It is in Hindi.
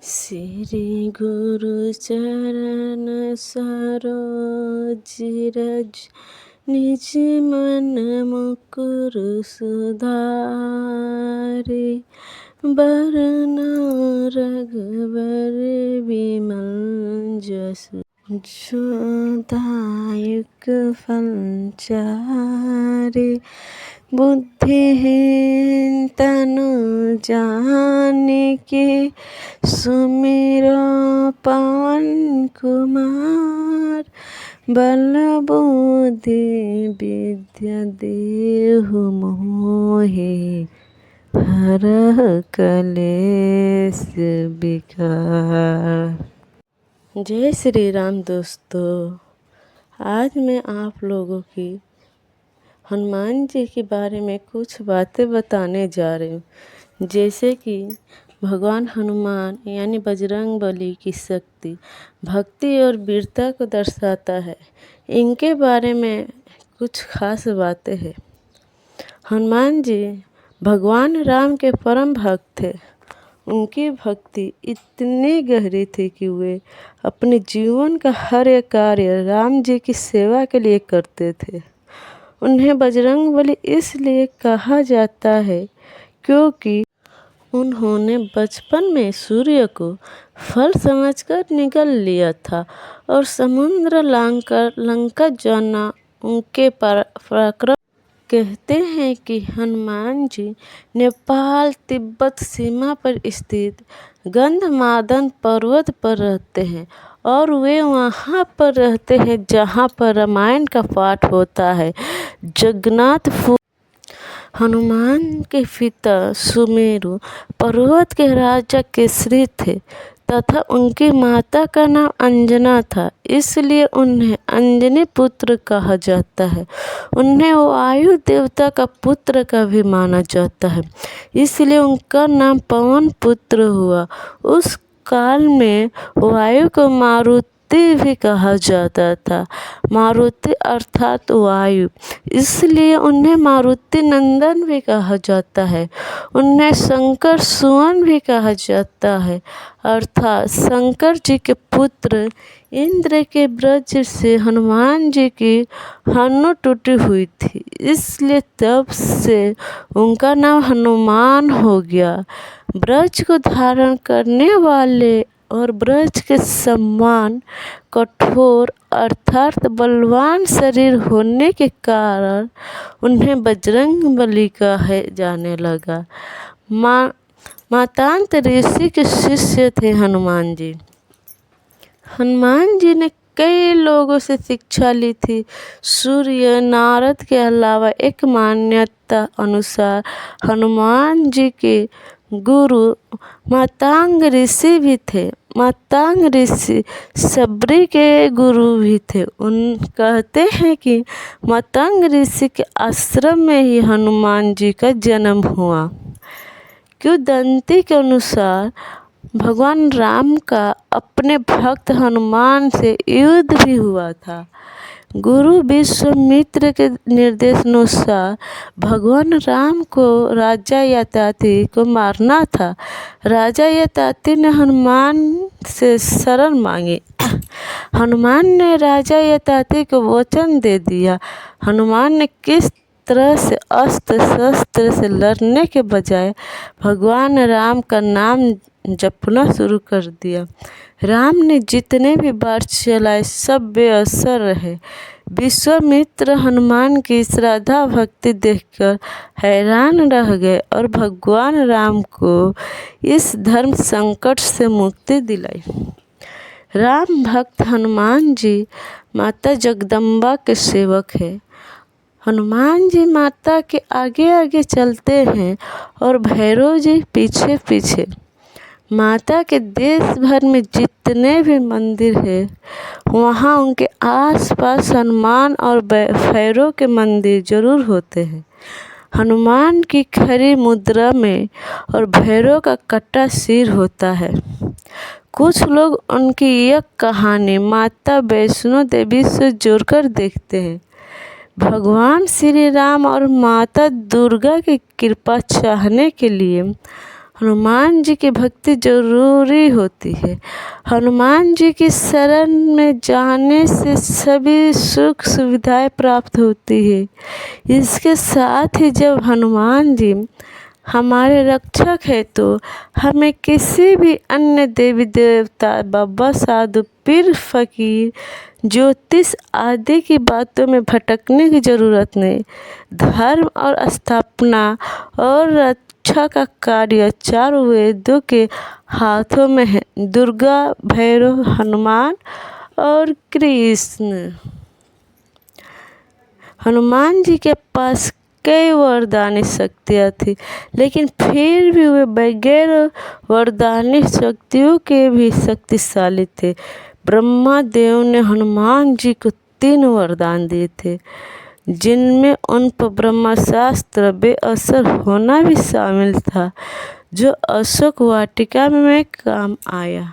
श्री गुरु चरण सरोज रज निज मन मुकुर सुधारि। बरना रघुबर विमल जसु जो दायक फल चारि। बुद्धिहीन तनु जानिके सुमिरो पवन कुमार। बल बुद्धि विद्या देहु मोहि हरह कलेश विकार। जय श्री राम दोस्तों, आज मैं आप लोगों की हनुमान जी के बारे में कुछ बातें बताने जा रही हूँ। जैसे कि भगवान हनुमान यानी बजरंगबली की शक्ति भक्ति और वीरता को दर्शाता है। इनके बारे में कुछ खास बातें हैं। हनुमान जी भगवान राम के परम भक्त थे। उनकी भक्ति इतनी गहरी थी कि वे अपने जीवन का हर एक कार्य राम जी की सेवा के लिए करते थे। उन्हें बजरंगबली इसलिए कहा जाता है क्योंकि उन्होंने बचपन में सूर्य को फल समझकर निगल लिया था और समुद्र लंका जाना उनके पराक्रम। कहते हैं कि हनुमान जी नेपाल तिब्बत सीमा पर स्थित गंधमादन पर्वत पर रहते हैं और वे वहाँ पर रहते हैं जहाँ पर रामायण का पाठ होता है। जगन्नाथपुर। हनुमान के पिता सुमेरु पर्वत के राजा केसरी थे तथा उनकी माता का नाम अंजना था, इसलिए उन्हें अंजनी पुत्र कहा जाता है। उन्हें वायु देवता का पुत्र का भी माना जाता है, इसलिए उनका नाम पवन पुत्र हुआ। उस काल में वायु को मारुति भी कहा जाता था। मारुति अर्थात वायु, इसलिए उन्हें मारुति नंदन भी कहा जाता है। उन्हें शंकर सुवन भी कहा जाता है, अर्थात शंकर जी के पुत्र। इंद्र के वज्र से हनुमान जी की हनु टूटी हुई थी, इसलिए तब से उनका नाम हनुमान हो गया। ब्रज को धारण करने वाले और ब्रज के समान कठोर अर्थात बलवान शरीर होने के कारण उन्हें बजरंगबली कहा जाने लगा। मातांत ऋषि के शिष्य थे हनुमान जी। हनुमान जी ने कई लोगों से शिक्षा ली थी। सूर्य नारद के अलावा एक मान्यता अनुसार हनुमान जी के गुरु मातांग ऋषि भी थे। मातांग ऋषि सबरी के गुरु भी थे। उन कहते हैं कि मातांग ऋषि के आश्रम में ही हनुमान जी का जन्म हुआ। किंवदंती के अनुसार भगवान राम का अपने भक्त हनुमान से युद्ध भी हुआ था। गुरु विश्वामित्र के निर्देशानुसार भगवान राम को राजा ययाति को मारना था। राजा ययाति ने हनुमान से शरण मांगी। हनुमान ने राजा ययाति को वचन दे दिया। हनुमान ने किस तरह से अस्त्र शस्त्र से लड़ने के बजाय भगवान राम का नाम जपना शुरू कर दिया। राम ने जितने भी बाण चलाए सब बेअसर रहे। विश्वामित्र हनुमान की श्रद्धा भक्ति देखकर हैरान रह गए और भगवान राम को इस धर्म संकट से मुक्ति दिलाई। राम भक्त हनुमान जी माता जगदम्बा के सेवक हैं। हनुमान जी माता के आगे आगे चलते हैं और भैरव जी पीछे पीछे। माता के देश भर में जितने भी मंदिर हैं वहाँ उनके आसपास हनुमान और भैरव के मंदिर जरूर होते हैं। हनुमान की खड़ी मुद्रा में और भैरव का कटा सिर होता है। कुछ लोग उनकी यह कहानी माता वैष्णो देवी से जोड़कर देखते हैं। भगवान श्री राम और माता दुर्गा की कृपा चाहने के लिए हनुमान जी की भक्ति जरूरी होती है। हनुमान जी की शरण में जाने से सभी सुख सुविधाएं प्राप्त होती है। इसके साथ ही जब हनुमान जी हमारे रक्षक है तो हमें किसी भी अन्य देवी देवता, बाबा, साधु, पीर, फकीर, ज्योतिष आदि की बातों में भटकने की जरूरत नहीं। धर्म और स्थापना और रक्षा का कार्य चारों वेदों के हाथों में है। दुर्गा, भैरव, हनुमान और कृष्ण। हनुमान जी के पास कई वरदानी शक्तियाँ थी, लेकिन फिर भी वे बगैर वरदानी शक्तियों के भी शक्तिशाली थे। ब्रह्मा देव ने हनुमान जी को 3 वरदान दिए थे, जिनमें उन पर ब्रह्मास्त्र बेअसर होना भी शामिल था, जो अशोक वाटिका में काम आया।